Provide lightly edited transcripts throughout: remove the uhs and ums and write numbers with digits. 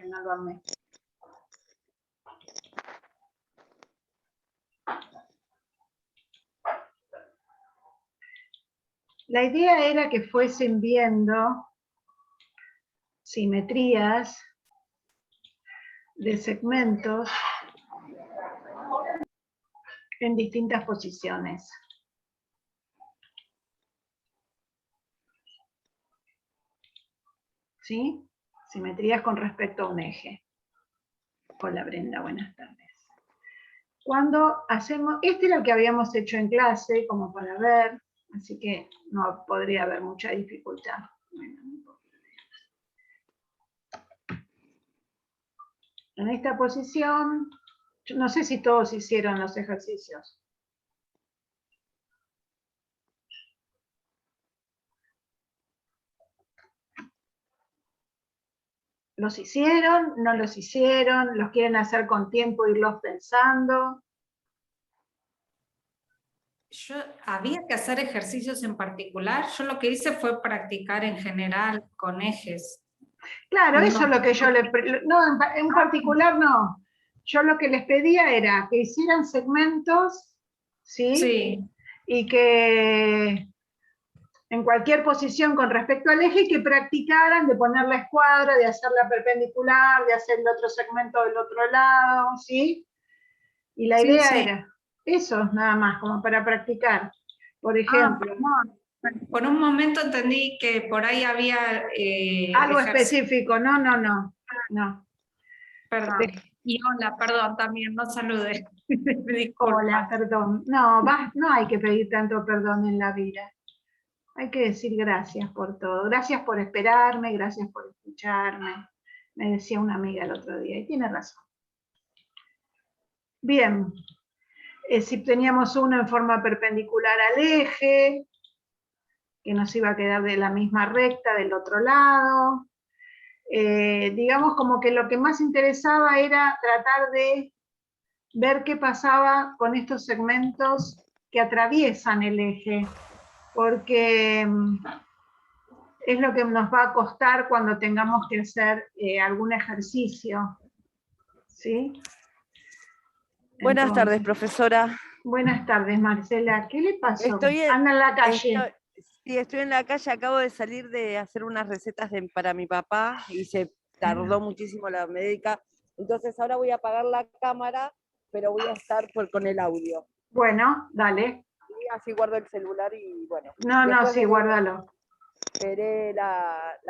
que no lo armé. La idea era que fuesen viendo simetrías de segmentos en distintas posiciones. ¿Sí? Simetrías con respecto a un eje. Hola Brenda, buenas tardes. Cuando hacemos, este era el que habíamos hecho en clase, como para ver, así que no podría haber mucha dificultad. Bueno, en esta posición, yo no sé si todos hicieron los ejercicios. ¿Los hicieron? ¿No los hicieron? ¿Los quieren hacer con tiempo, irlos pensando? Había que hacer ejercicios en particular. Yo lo que hice fue practicar en general con ejes. Claro, No. eso es lo que yo no, en particular no. Yo lo que les pedía era que hicieran segmentos, ¿sí? Sí. Y que en cualquier posición con respecto al eje, que practicaran de poner la escuadra, de hacerla perpendicular, de hacer el otro segmento del otro lado, ¿sí? Y la idea era eso, nada más, como para practicar. Por ejemplo. Por un momento entendí que por ahí había... algo específico, no. Perdón. Y hola, perdón, también, no saludé. Hola, perdón. No, no hay que pedir tanto perdón en la vida. Hay que decir gracias por todo. Gracias por esperarme, gracias por escucharme. Me decía una amiga el otro día, y tiene razón. Bien. Si teníamos uno en forma perpendicular al eje, que nos iba a quedar de la misma recta del otro lado. Digamos como que lo que más interesaba era tratar de ver qué pasaba con estos segmentos que atraviesan el eje, porque es lo que nos va a costar cuando tengamos que hacer algún ejercicio. ¿Sí? Buenas tardes, profesora. Buenas tardes, Marcela. ¿Qué le pasó? Anda en la calle. Estoy en la calle, acabo de salir de hacer unas recetas para mi papá y se tardó muchísimo la médica. Entonces ahora voy a apagar la cámara, pero voy a estar con el audio. Bueno, dale. Y así guardo el celular y bueno. No, sí, guárdalo. Veré la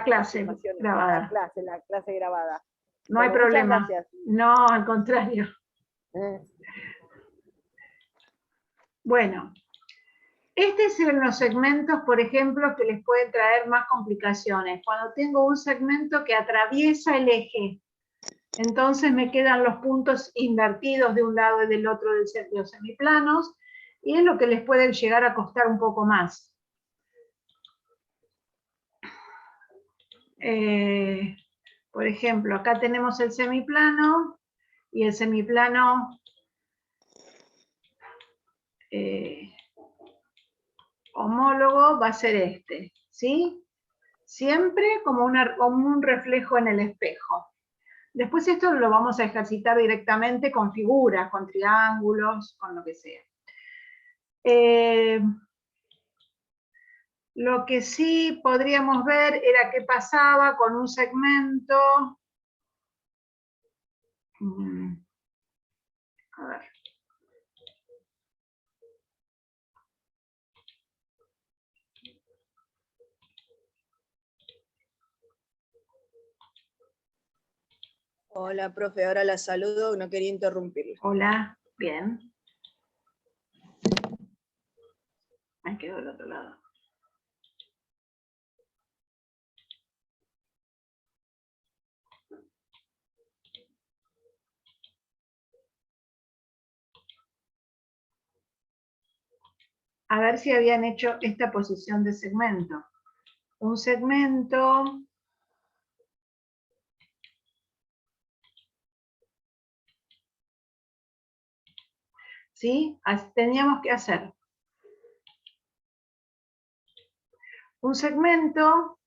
clase grabada. La clase grabada. No hay problema. Muchas gracias. No, al contrario. Bueno, estos son los segmentos, por ejemplo, que les pueden traer más complicaciones. Cuando tengo un segmento que atraviesa el eje, entonces me quedan los puntos invertidos de un lado y del otro de los semiplanos, y es lo que les puede llegar a costar un poco más. Por ejemplo, acá tenemos el semiplano, y el semiplano homólogo va a ser este, ¿sí? Siempre como un reflejo en el espejo. Después esto lo vamos a ejercitar directamente con figuras, con triángulos, con lo que sea. Lo que sí podríamos ver era qué pasaba con un segmento. A ver. Hola, profe, ahora la saludo, no quería interrumpirle. Hola, bien. Ahí quedó del otro lado. A ver si habían hecho esta posición de segmento. Un segmento ¿sí? Teníamos que hacer un segmento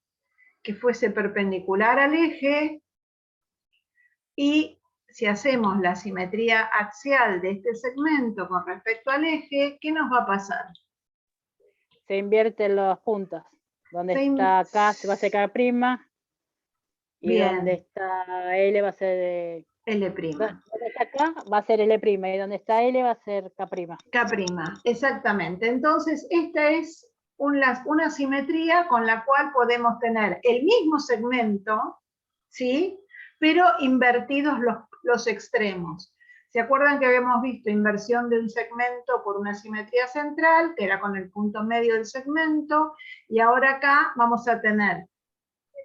que fuese perpendicular al eje Y si hacemos la simetría axial de este segmento con respecto al eje, ¿qué nos va a pasar? Se invierten los puntos. Donde está K se va a hacer K', y Bien. donde está L va a ser L'. donde está K va a ser L', y donde está L va a ser K'. K', exactamente. Entonces, esta es una simetría con la cual podemos tener el mismo segmento, ¿sí? Pero invertidos los extremos. ¿Se acuerdan que habíamos visto inversión de un segmento por una simetría central, que era con el punto medio del segmento? Y ahora acá vamos a tener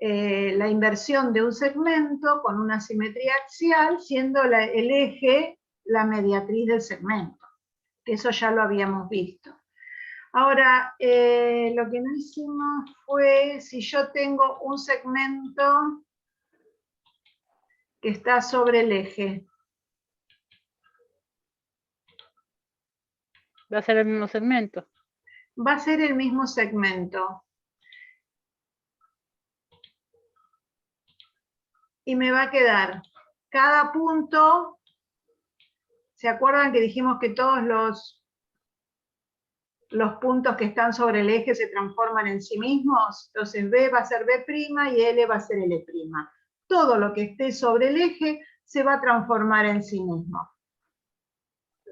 la inversión de un segmento con una simetría axial, siendo el eje la mediatriz del segmento, que eso ya lo habíamos visto. Ahora, lo que no hicimos fue, si yo tengo un segmento que está sobre el eje, Va a ser el mismo segmento. va a ser el mismo segmento. Y me va a quedar cada punto. ¿Se acuerdan que dijimos que todos los puntos que están sobre el eje se transforman en sí mismos? Entonces B va a ser B' y L va a ser L'. Todo lo que esté sobre el eje se va a transformar en sí mismo.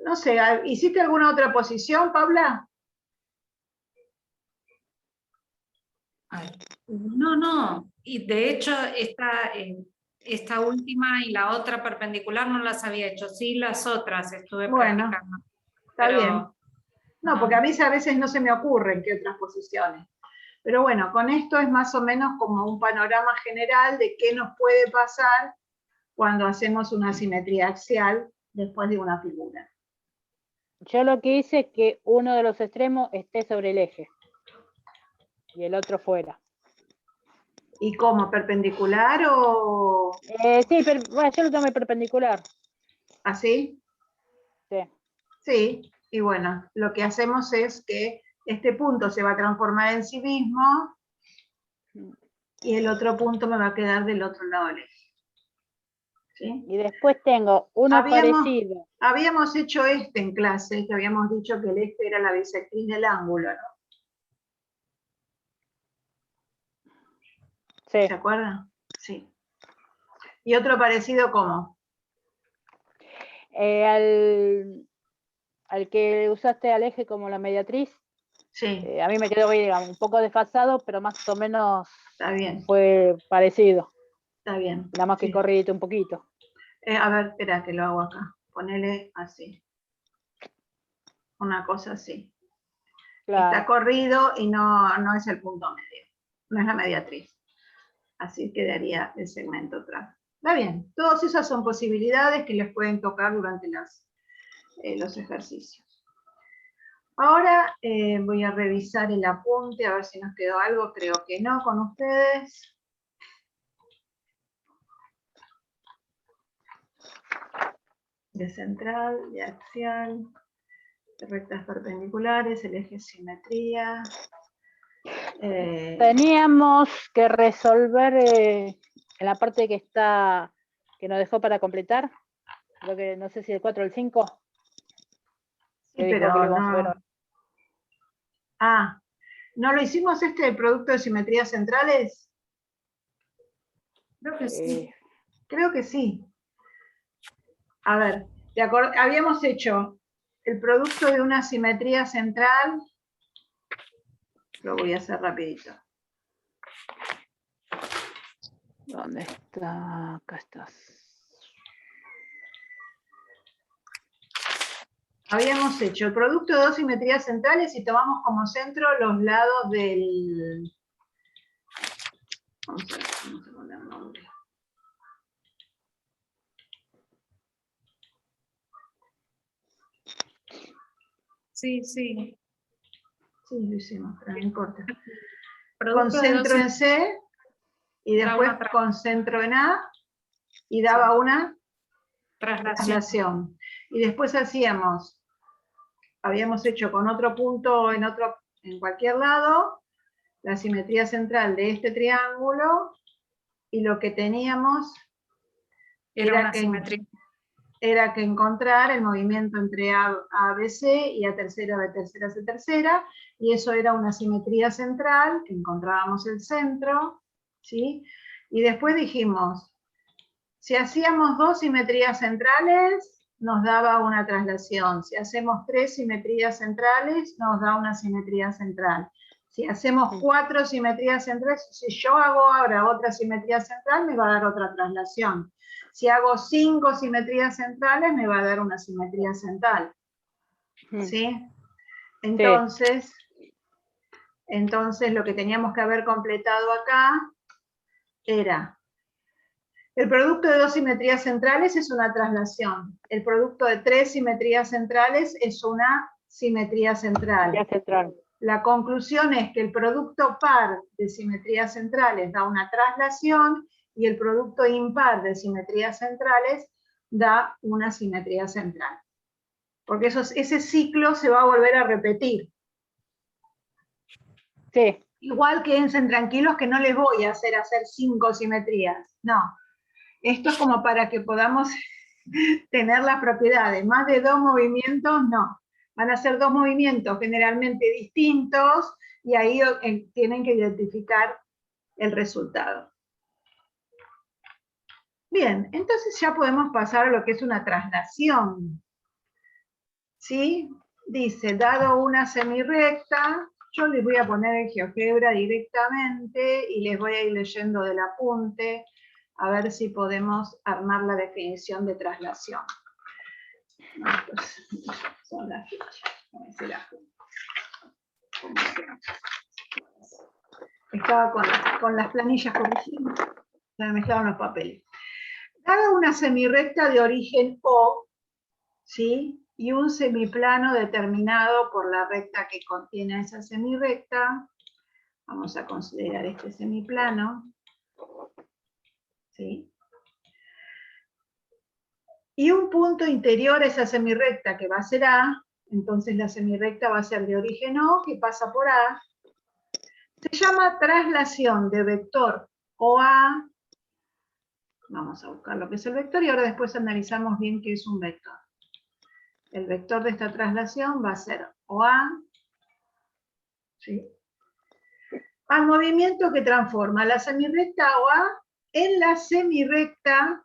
No sé, ¿hiciste alguna otra posición, Paula? No. Y de hecho, esta última y la otra perpendicular no las había hecho. Sí, las otras estuve practicando. Está Pero, bien. No, porque a mí a veces no se me ocurren qué otras posiciones. Pero bueno, con esto es más o menos como un panorama general de qué nos puede pasar cuando hacemos una simetría axial después de una figura. Yo lo que hice es que uno de los extremos esté sobre el eje y el otro fuera. ¿Y cómo? ¿Perpendicular o...? Sí, pero bueno, yo lo tomé perpendicular. ¿Así? Sí. Sí, y bueno, lo que hacemos es que este punto se va a transformar en sí mismo y el otro punto me va a quedar del otro lado del eje. ¿Sí? Y después tengo uno parecido. Habíamos hecho este en clase, que habíamos dicho que el eje era la bisectriz del ángulo, ¿no? Sí. ¿Se acuerdan? Sí. ¿Y otro parecido cómo? Al que usaste al eje como la mediatriz, Sí. a mí me quedó, digamos, un poco desfasado, pero más o menos Está bien. fue parecido. Está bien. Nada más que Sí. corridito un poquito. A ver, espera que lo hago acá. Ponele así. Una cosa así. Claro. Está corrido y no es el punto medio. No es la mediatriz. Así quedaría el segmento atrás. Está bien. Todas esas son posibilidades que les pueden tocar durante los ejercicios. Ahora voy a revisar el apunte, a ver si nos quedó algo. Creo que no con ustedes. De central, de axial, de rectas perpendiculares, el eje simetría. Teníamos que resolver en la parte que nos dejó para completar. Creo que no sé si el 4 o el 5. Sí, pero que le vamos a ver no. ahora. Ah, ¿no lo hicimos el producto de simetrías centrales? creo que sí. Creo que sí. A ver, habíamos hecho el producto de una simetría central. Lo voy a hacer rapidito. ¿Dónde está? Acá estás. Habíamos hecho el producto de dos simetrías centrales y tomamos como centro los lados del... Vamos a poner nombre. Sí. Sí, lo hicimos, pero no importa. Producto de Concentro dos- en C y Da después una concentro en A y daba una traslación. traslación. Y después habíamos hecho con otro punto en cualquier lado, la simetría central de este triángulo, y lo que teníamos Era Era una que- simetría. Era que encontrar el movimiento entre A, B, C y A tercera, B tercera, C tercera, y eso era una simetría central, que encontrábamos el centro, ¿sí? Y después dijimos, si hacíamos 2 simetrías centrales, nos daba una traslación. Si hacemos 3 simetrías centrales, nos da una simetría central. Si hacemos 4 simetrías centrales, si yo hago ahora otra simetría central, me va a dar otra traslación. Si hago 5 simetrías centrales, me va a dar una simetría central. ¿Sí? Entonces lo que teníamos que haber completado acá era: el producto de 2 simetrías centrales es una traslación. El producto de 3 simetrías centrales es una simetría central. Ya central. La conclusión es que el producto par de simetrías centrales da una traslación y el producto impar de simetrías centrales da una simetría central. Porque ese ciclo se va a volver a repetir. Sí, Igual quédense tranquilos que no les voy a hacer 5 simetrías. No. Esto es como para que podamos tener las propiedades. Más de 2 movimientos, no. Van a ser 2 movimientos generalmente distintos y ahí tienen que identificar el resultado. Bien, entonces ya podemos pasar a lo que es una traslación. ¿Sí? Dice, dado una semirrecta, yo les voy a poner el GeoGebra directamente y les voy a ir leyendo del apunte a ver si podemos armar la definición de traslación. Son las fichas. Estaba con las planillas corrigiendo, se me mezclaron los papeles. Dada una semirrecta de origen O, ¿sí? Y un semiplano determinado por la recta que contiene esa semirrecta, vamos a considerar este semiplano, ¿sí? Y un punto interior a esa semirrecta que va a ser A, entonces la semirrecta va a ser de origen O, que pasa por A, se llama traslación de vector OA. Vamos a buscar lo que es el vector y ahora después analizamos bien qué es un vector. El vector de esta traslación va a ser OA, ¿sí?, al movimiento que transforma la semirrecta OA en la semirrecta,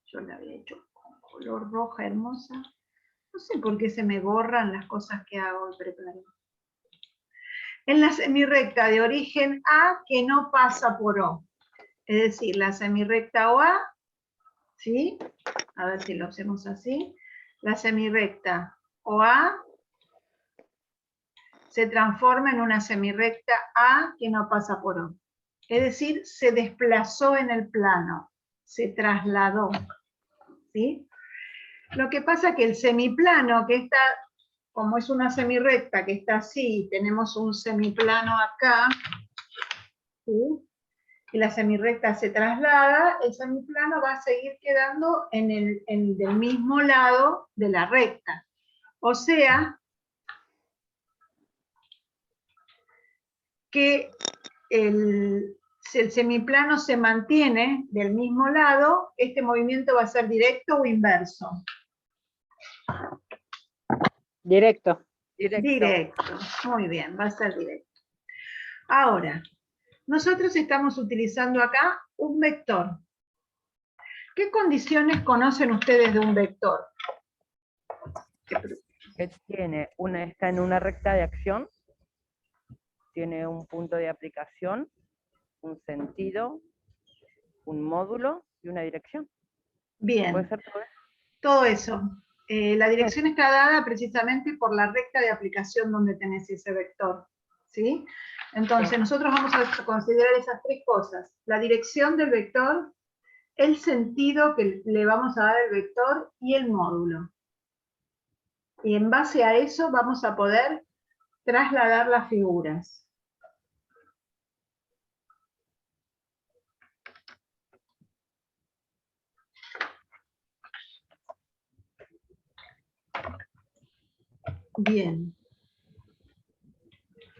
yo la había hecho con color roja hermosa, no sé por qué se me borran las cosas que hago y preparo. En la semirrecta de origen A que no pasa por O, es decir, la semirrecta OA, ¿sí? A ver si lo hacemos así. La semirrecta OA se transforma en una semirrecta A que no pasa por O. Es decir, se desplazó en el plano, se trasladó, ¿sí? Lo que pasa es que el semiplano, que está, como es una semirrecta que está así, tenemos un semiplano acá, ¿sí?, y la semirrecta se traslada, el semiplano va a seguir quedando del mismo lado de la recta. O sea, que si el semiplano se mantiene del mismo lado, este movimiento va a ser directo o inverso. directo. Directo. Muy bien, va a ser directo. Ahora, nosotros estamos utilizando acá un vector. ¿Qué condiciones conocen ustedes de un vector? Que está en una recta de acción, tiene un punto de aplicación, un sentido, un módulo y una dirección. Bien. ¿Puede ser todo eso? Todo eso. La dirección está dada precisamente por la recta de aplicación donde tenés ese vector, ¿sí? Entonces, nosotros vamos a considerar esas 3 cosas. La dirección del vector, el sentido que le vamos a dar al vector y el módulo. Y en base a eso vamos a poder trasladar las figuras. Bien.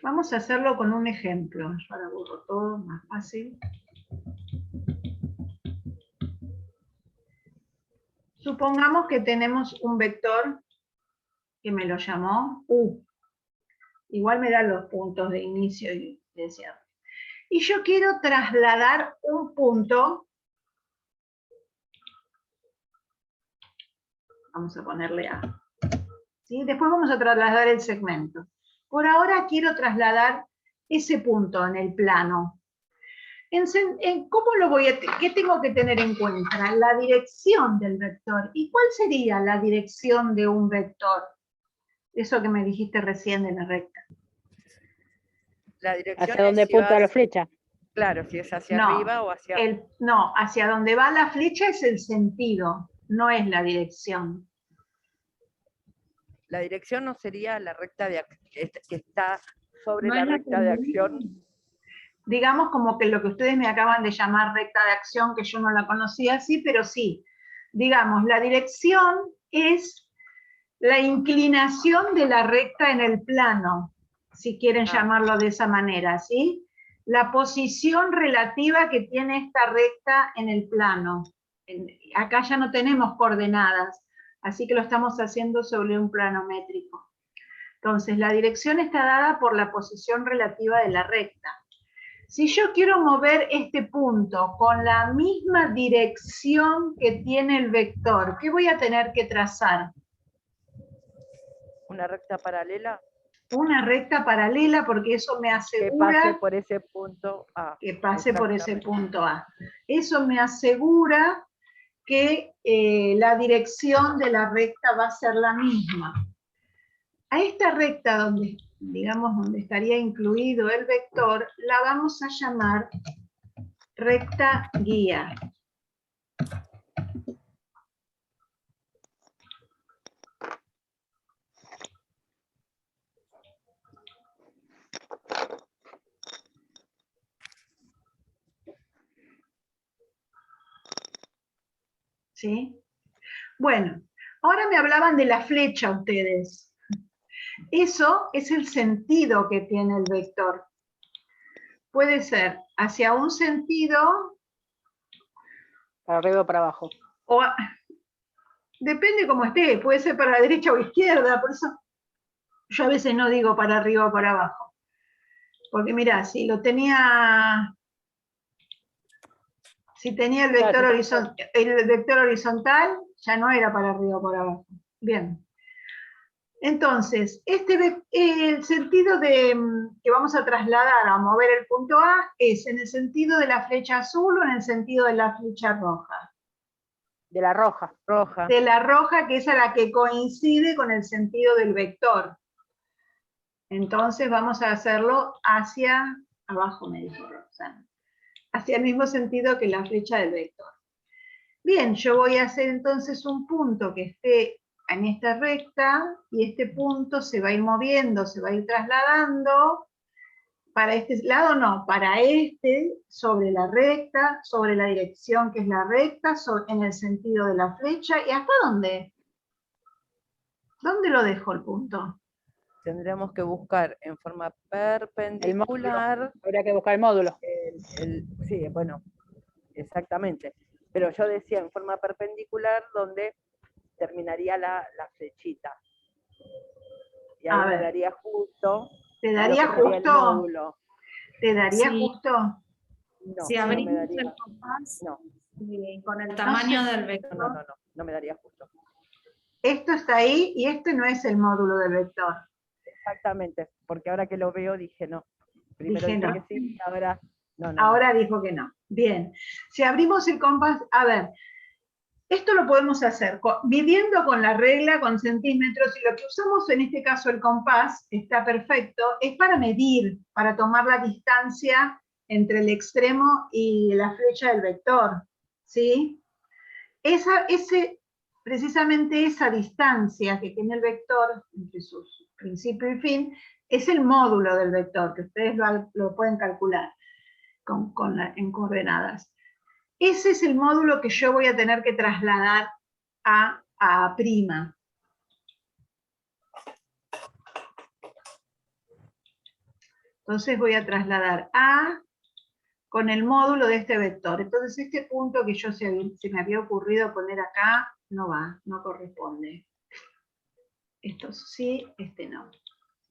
Vamos a hacerlo con un ejemplo. Yo ahora borro todo, más fácil. Supongamos que tenemos un vector que me lo llamó U. Igual me da los puntos de inicio y de cierre. Y yo quiero trasladar un punto, vamos a ponerle A. ¿Sí? Después vamos a trasladar el segmento. Por ahora quiero trasladar ese punto en el plano. ¿Cómo lo voy a qué tengo que tener en cuenta? La dirección del vector. ¿Y cuál sería la dirección de un vector? Eso que me dijiste recién de la recta. La dirección ¿Hacia dónde es si apunta vas- la flecha? Claro, si es hacia No, arriba o hacia... No, hacia donde va la flecha es el sentido, no es la dirección. La dirección no sería la recta que está sobre No la es la recta de tendencia. acción. Digamos como que lo que ustedes me acaban de llamar recta de acción, que yo no la conocía así, pero sí. Digamos, la dirección es la inclinación de la recta en el plano, si quieren llamarlo de esa manera, ¿sí? La posición relativa que tiene esta recta en el plano. Acá ya no tenemos coordenadas, así que lo estamos haciendo sobre un plano métrico. Entonces, la dirección está dada por la posición relativa de la recta. Si yo quiero mover este punto con la misma dirección que tiene el vector, ¿qué voy a tener que trazar? Una recta paralela Una recta paralela, porque eso me que asegura pase por ese punto A. que pase por ese Exactamente. punto A. Eso me asegura que la dirección de la recta va a ser la misma. A esta recta donde, digamos, donde estaría incluido el vector, la vamos a llamar recta guía. ¿Sí? Bueno, ahora me hablaban de la flecha ustedes. Eso es el sentido que tiene el vector. Puede ser hacia un sentido Para arriba o para abajo. o depende cómo esté, puede ser para la derecha o izquierda, por eso yo a veces no digo para arriba o para abajo. Porque mirá, si tenía el vector, el vector horizontal, ya no era para arriba o para abajo. Bien. Entonces, el sentido que vamos a trasladar a mover el punto A es en el sentido de la flecha azul o en el sentido de la flecha roja. De la roja. Roja. De la roja, que es a la que coincide con el sentido del vector. Entonces vamos a hacerlo hacia abajo, me dijo Roxana. Hacia el mismo sentido que la flecha del vector. Bien, yo voy a hacer entonces un punto que esté en esta recta, y este punto se va a ir moviendo, se va a ir trasladando, para este lado no, para este, sobre la recta, sobre la dirección que es la recta, en el sentido de la flecha, ¿y hasta dónde? ¿Dónde lo dejo el punto? Tendremos que buscar en forma El perpendicular. módulo. Habría que buscar el módulo. Sí, bueno, exactamente. Pero yo decía en forma perpendicular donde terminaría la flechita. Y A ahí me ver. daría justo. ¿Te lo daría que sería el justo? módulo. ¿Te daría Sí. justo? No, Si no me abrimos daría. el compás No, con el tamaño sé. del vector, no me daría justo. Esto está ahí y este no es el módulo del vector. Exactamente, porque ahora que lo veo dije no. Primero Dije dije no. que sí, ahora no. Ahora dijo que no. Bien. Si abrimos el compás, a ver, esto lo podemos hacer midiendo con la regla, con centímetros, y lo que usamos en este caso el compás, está perfecto, es para medir, para tomar la distancia entre el extremo y la flecha del vector, ¿sí? Precisamente esa distancia que tiene el vector entre sus principio y fin, es el módulo del vector, que ustedes lo pueden calcular en coordenadas. Ese es el módulo que yo voy a tener que trasladar a A'. Entonces voy a trasladar A con el módulo de este vector. Entonces este punto que se me había ocurrido poner acá, no va, no corresponde. Esto sí, este no.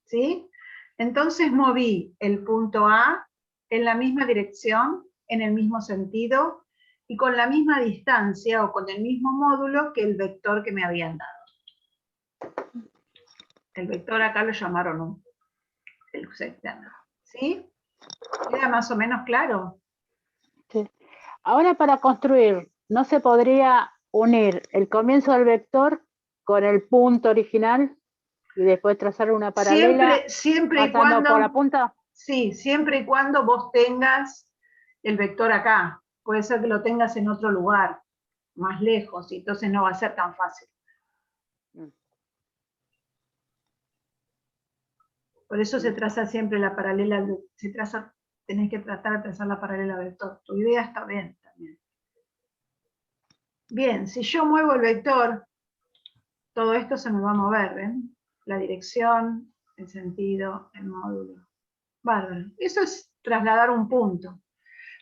¿Sí? Entonces moví el punto A en la misma dirección, en el mismo sentido, y con la misma distancia o con el mismo módulo que el vector que me habían dado. El vector acá lo llamaron 1, el sectano. ¿Sí? ¿Queda más o menos claro? Sí. Ahora para construir, ¿no se podría unir el comienzo del vector con el punto original y después trazar una paralela Siempre y pasando cuando, por la punta? sí, siempre y cuando vos tengas el vector acá. Puede ser que lo tengas en otro lugar, más lejos, y entonces no va a ser tan fácil. Por eso se traza siempre la paralela, tenés que tratar de trazar la paralela al vector. Tu idea está bien también. Bien, si yo muevo el vector, todo esto se me va a mover, ¿ven? La dirección, el sentido, el módulo. Bárbaro. Eso es trasladar un punto.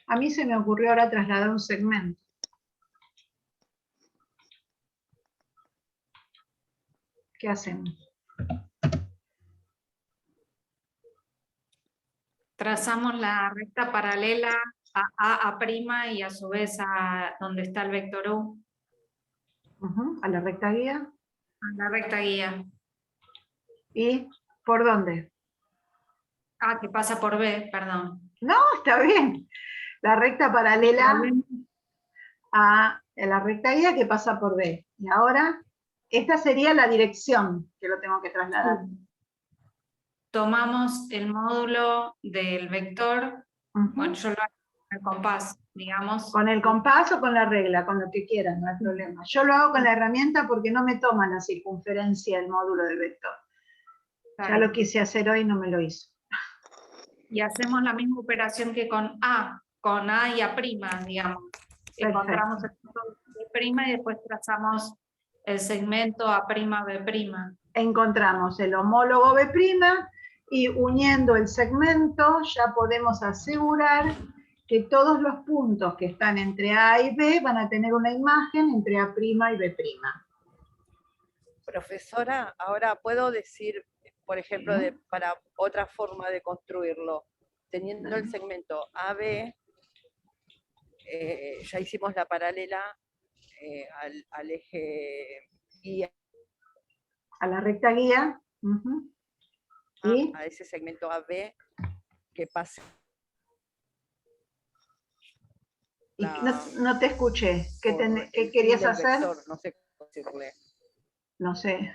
A mí se me ocurrió ahora trasladar un segmento. ¿Qué hacemos? Trazamos la recta paralela a' y a su vez a donde está el vector U, A la recta guía. a la recta guía. ¿Y por dónde? Ah, que pasa por B, perdón. No, está bien. La recta paralela a la recta guía que pasa por B. Y ahora, esta sería la dirección que lo tengo que trasladar. Tomamos el módulo del vector, bueno, yo lo hago con el compás, digamos. Con el compás o con la regla, con lo que quieran, no hay problema. Yo lo hago con la herramienta porque no me toma la circunferencia el módulo del vector. Ya lo quise hacer hoy y no me lo hizo. Y hacemos la misma operación que con A y A', digamos. Encontramos el punto B' y después trazamos el segmento A'B'. Encontramos el homólogo B' y uniendo el segmento ya podemos asegurar que todos los puntos que están entre A y B van a tener una imagen entre A' y B'. Profesora, ahora puedo decir, por ejemplo, para otra forma de construirlo, teniendo el segmento AB, ya hicimos la paralela al eje guía. A la recta guía. ¿Y? A ese segmento AB que pase. Y no te escuché. ¿Qué querías hacer? Vector, no sé cómo decirle. No sé.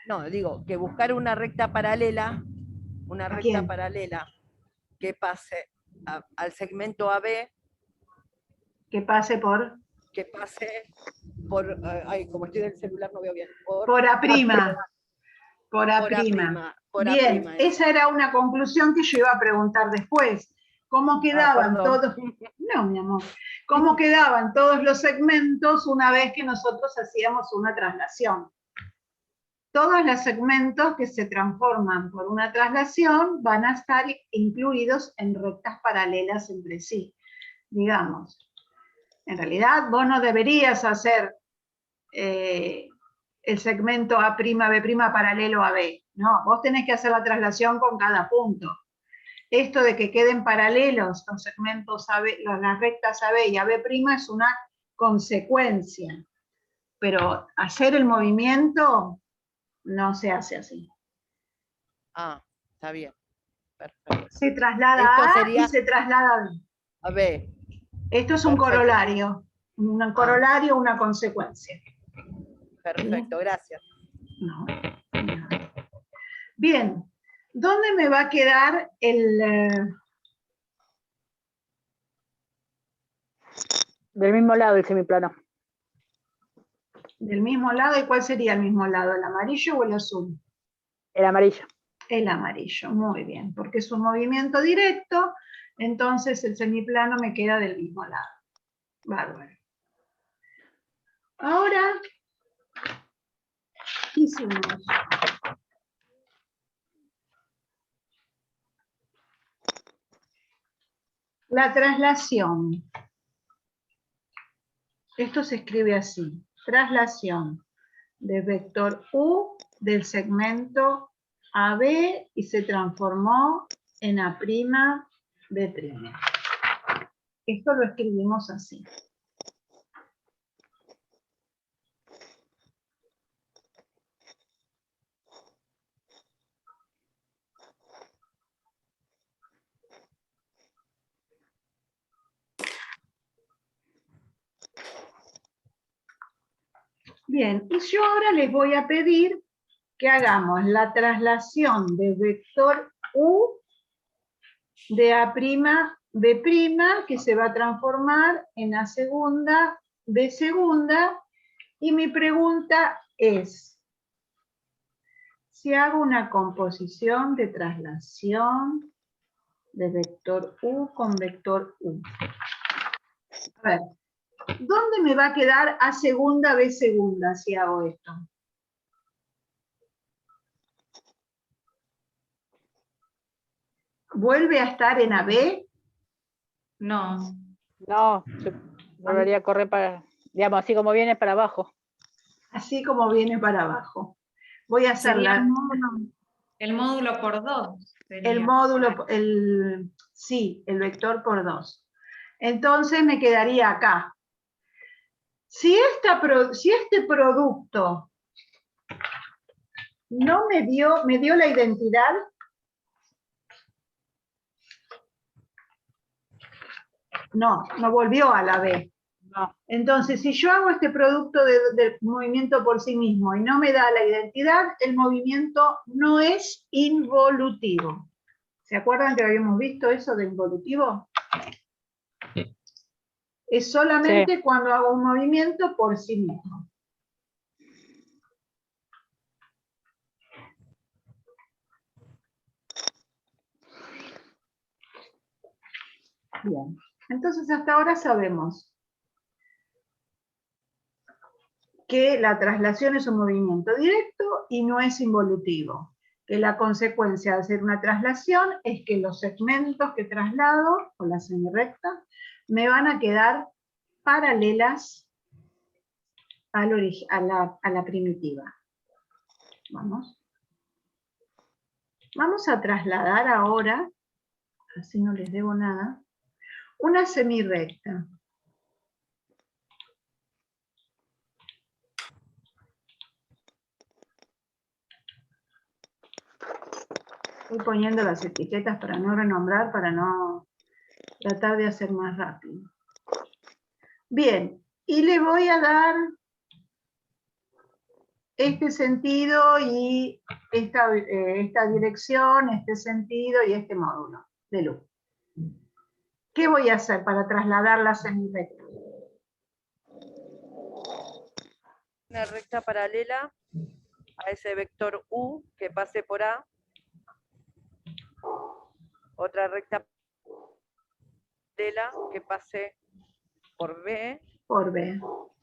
No, digo, que buscar una recta paralela, que pase al segmento AB. Que pase por... Que pase por, como estoy del celular no veo bien. Por A'. Por A'. Bien, esa era una conclusión que yo iba a preguntar después. ¿Cómo quedaban todos? No, mi amor. ¿Cómo quedaban todos los segmentos una vez que nosotros hacíamos una traslación? Todos los segmentos que se transforman por una traslación van a estar incluidos en rectas paralelas entre sí. Digamos, en realidad vos no deberías hacer el segmento A'B' paralelo a B. No, vos tenés que hacer la traslación con cada punto. Esto de que queden paralelos los segmentos AB, las rectas AB y AB' es una consecuencia. Pero hacer el movimiento no se hace así. Ah, está bien. Perfecto. Se traslada a A y se traslada a B. A B. Esto es un corolario. Un corolario, una consecuencia. Perfecto, gracias. No. Bien, ¿dónde me va a quedar el... Del mismo lado el semiplano. Del mismo lado, ¿y cuál sería el mismo lado? ¿El amarillo o el azul? El amarillo. El amarillo, muy bien, porque es un movimiento directo, entonces el semiplano me queda del mismo lado. Bárbaro. Ahora, ¿qué hicimos? La traslación. Esto se escribe así. traslación de vector U del segmento AB y se transformó en A'B'. Esto lo escribimos así. Bien, y yo ahora les voy a pedir que hagamos la traslación de vector U de A'B', que se va a transformar en A segunda, B segunda, y mi pregunta es, si hago una composición de traslación de vector U con vector U. A ver, ¿dónde me va a quedar A segunda, B segunda si hago esto? ¿Vuelve a estar en AB? No. No, se volvería a correr para, digamos, así como viene para abajo. Así como viene para abajo. Voy a hacer Sería el módulo por 2. el módulo, sí, el vector por 2. Entonces me quedaría acá. Si este producto no me dio la identidad, no volvió a la B. No. Entonces, si yo hago este producto de movimiento por sí mismo y no me da la identidad, el movimiento no es involutivo. ¿Se acuerdan que habíamos visto eso de involutivo? Es solamente cuando hago un movimiento por sí mismo. Bien, entonces hasta ahora sabemos que la traslación es un movimiento directo y no es involutivo. Que la consecuencia de hacer una traslación es que los segmentos que traslado, o la semirrecta, me van a quedar paralelas a la primitiva. Vamos. Vamos a trasladar ahora, así no les debo nada, una semirrecta. Estoy poniendo las etiquetas para no renombrar, para no tratar de hacer más rápido. Bien, y le voy a dar este sentido y esta dirección, este sentido y este módulo de luz. ¿Qué voy a hacer para trasladar la semirrecta? Una recta paralela a ese vector U que pase por A. Otra recta paralela que pase por B. Por B.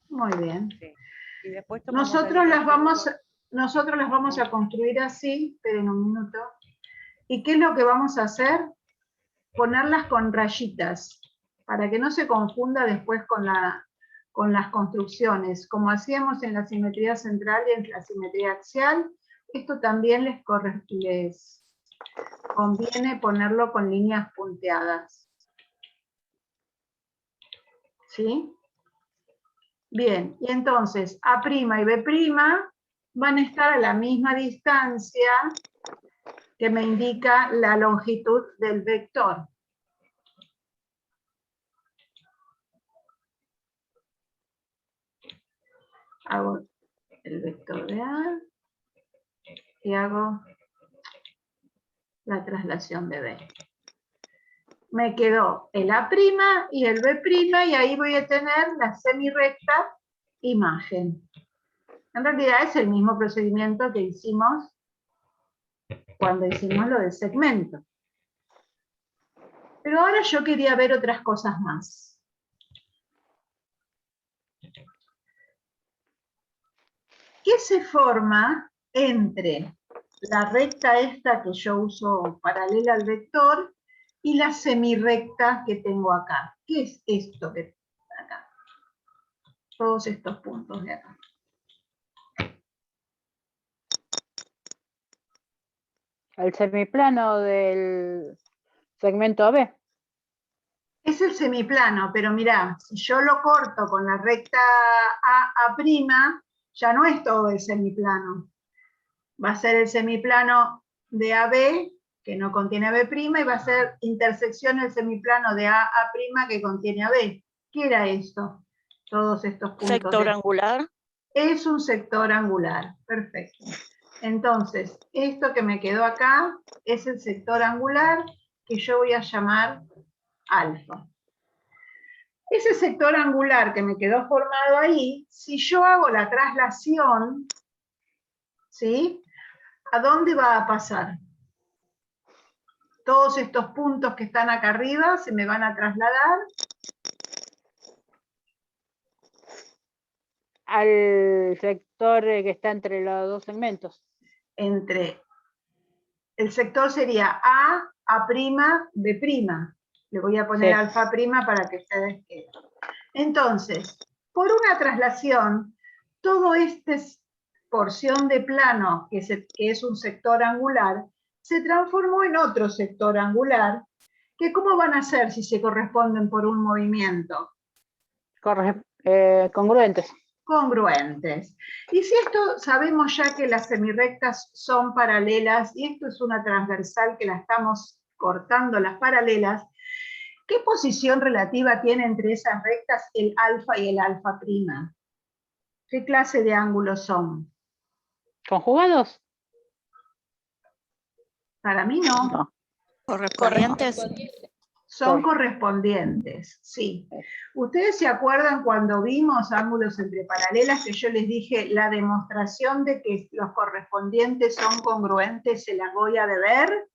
Muy bien. Sí. Y después Nosotros las vamos a construir así, pero en un minuto. ¿Y qué es lo que vamos a hacer? Ponerlas con rayitas, para que no se confunda después con las construcciones. Como hacíamos en la simetría central y en la simetría axial, esto también les conviene ponerlo con líneas punteadas. ¿Sí? Bien, y entonces A' y B' van a estar a la misma distancia que me indica la longitud del vector. Hago el vector de A y hago la traslación de B. Me quedó el A' y el B', y ahí voy a tener la semirrecta imagen. En realidad es el mismo procedimiento que hicimos cuando hicimos lo del segmento. Pero ahora yo quería ver otras cosas más. ¿Qué se forma entre la recta esta que yo uso paralela al vector y la semirrecta que tengo acá? ¿Qué es esto que está acá? todos estos puntos de acá. El semiplano del segmento AB. Es el semiplano, pero mirá, si yo lo corto con la recta A', ya no es todo el semiplano. Va a ser el semiplano de AB, que no contiene AB', y va a ser intersección el semiplano de AA' que contiene AB. ¿Qué era esto? Todos estos puntos. ¿Sector angular? Es un sector angular, perfecto. Entonces, esto que me quedó acá es el sector angular que yo voy a llamar alfa. Ese sector angular que me quedó formado ahí, si yo hago la traslación, ¿sí? ¿A dónde va a pasar? Todos estos puntos que están acá arriba se me van a trasladar Al sector que está entre los dos segmentos. entre, el sector sería A', B'. Le voy a poner Sí. alfa' para que ustedes queden. Entonces, por una traslación, todo esta porción de plano, que es un sector angular, se transformó en otro sector angular, que ¿cómo van a ser si se corresponden por un movimiento? Congruentes. Congruentes. Y si esto sabemos ya que las semirrectas son paralelas, y esto es una transversal que la estamos cortando las paralelas, ¿qué posición relativa tiene entre esas rectas el alfa y el alfa'? ¿Qué clase de ángulos son? ¿Conjugados? Para mí no. No. ¿Correspondientes? Son correspondientes, sí. ¿Ustedes se acuerdan cuando vimos ángulos entre paralelas que yo les dije la demostración de que los correspondientes son congruentes se las voy a deber?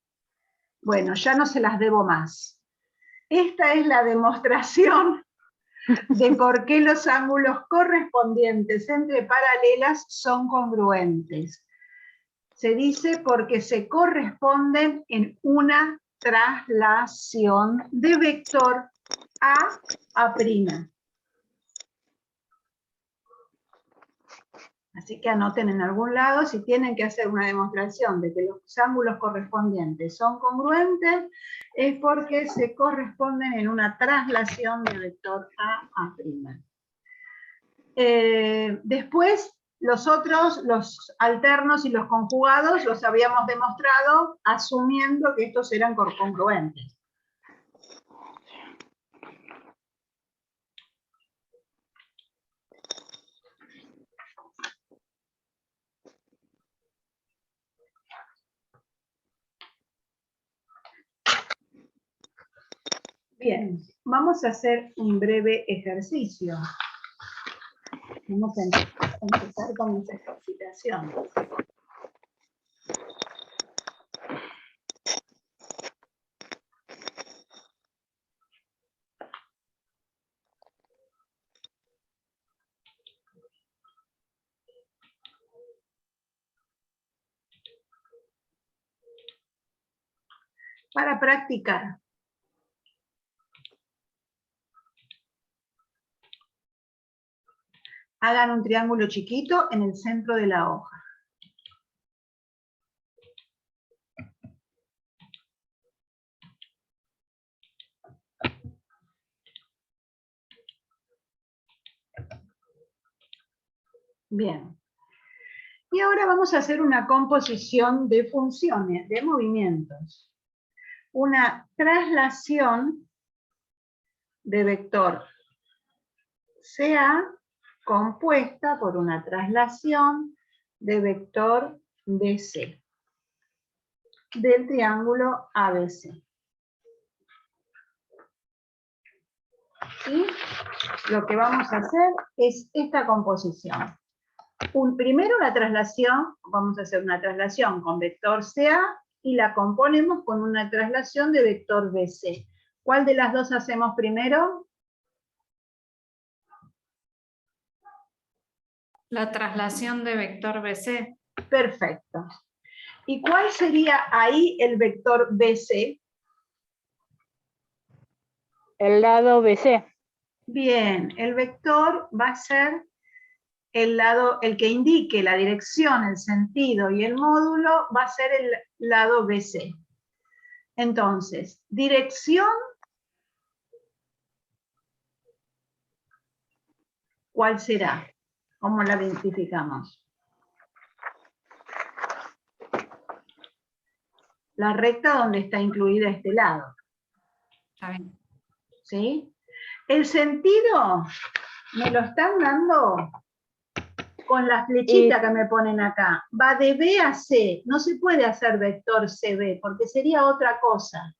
Bueno, ya no se las debo más. Esta es la demostración de por qué los ángulos correspondientes entre paralelas son congruentes. Se dice porque se corresponden en una traslación de vector A'. Así que anoten en algún lado, si tienen que hacer una demostración de que los ángulos correspondientes son congruentes, es porque se corresponden en una traslación de vector A'. Después, los otros, los alternos y los conjugados, los habíamos demostrado asumiendo que estos eran congruentes. Bien, vamos a hacer un breve ejercicio. Vamos a empezar con mis ejercitaciones. Para practicar. Hagan un triángulo chiquito en el centro de la hoja. Bien. Y ahora vamos a hacer una composición de funciones, de movimientos. Una traslación de vector CA compuesta por una traslación de vector BC del triángulo ABC. Y lo que vamos a hacer es esta composición. Primero la traslación, vamos a hacer una traslación con vector CA y la componemos con una traslación de vector BC. ¿Cuál de las dos hacemos primero? La traslación de vector BC. Perfecto. ¿Y cuál sería ahí el vector BC? El lado BC. Bien, el vector va a ser el lado, el que indique la dirección, el sentido y el módulo va a ser el lado BC. Entonces, dirección, ¿cuál será? ¿Cómo la identificamos? La recta donde está incluida este lado. Está bien. ¿Sí? El sentido me lo están dando con la flechita que me ponen acá. Va de B a C. No se puede hacer vector CB porque sería otra cosa.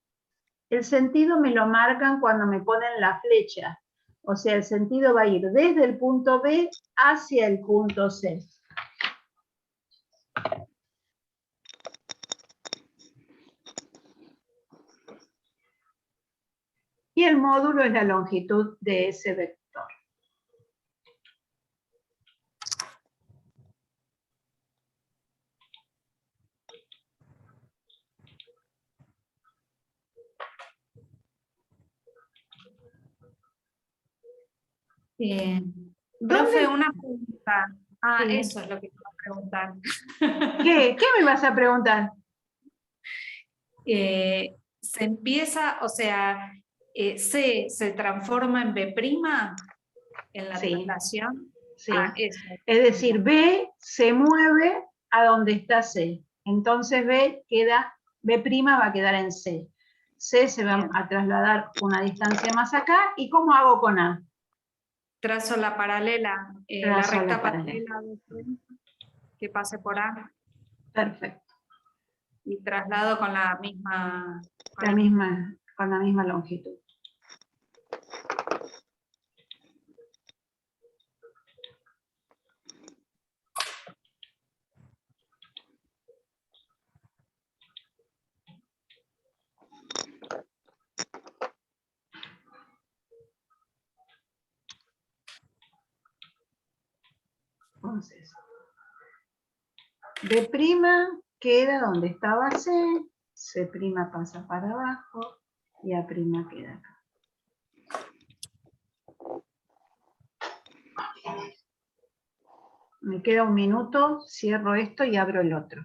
El sentido me lo marcan cuando me ponen la flecha. O sea, el sentido va a ir desde el punto B hacia el punto C. Y el módulo es la longitud de ese vector. Profe, una pregunta. Ah, Sí. eso es lo que iba a preguntar. ¿Qué me vas a preguntar? Se empieza, o sea, C se transforma en B' en la Sí. traslación. Sí. Ah, eso. Es decir, B se mueve a donde está C. Entonces B va a quedar en C. C se va Bien. a trasladar una distancia más acá. ¿Y cómo hago con A? Trazo la paralela, la Trazo recta la paralela. paralela de C, que pase por A Perfecto. y traslado con la misma. Con la misma longitud. Entonces, B' queda donde estaba C, C' pasa para abajo y A' queda acá. Me queda un minuto, cierro esto y abro el otro.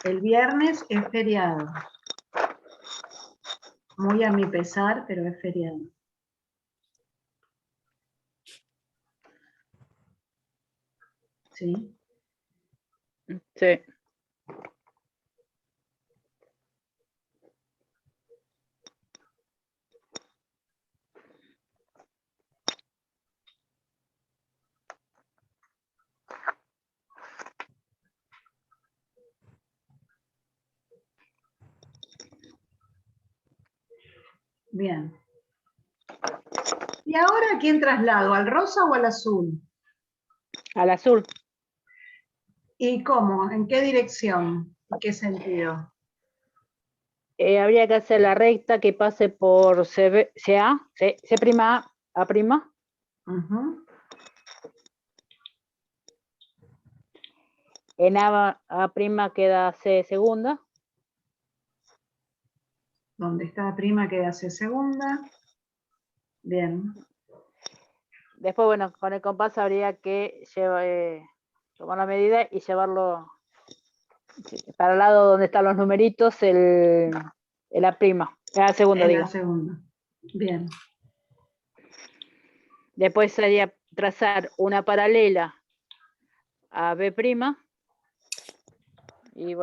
El viernes es feriado. Muy a mi pesar, pero es feriado. ¿Sí? Sí. Bien. ¿Y ahora a quién traslado? ¿Al rosa o al azul? Al azul. ¿Y cómo? ¿En qué dirección? ¿En qué sentido? Habría que hacer la recta que pase por CA, C', A'. Ujú. En A' queda C segunda. Donde está la prima queda C segunda. Bien. Después, bueno, con el compás habría que tomar la medida y llevarlo para el lado donde están los numeritos, la segunda, En digo. la segunda. Bien. Después sería trazar una paralela a B' y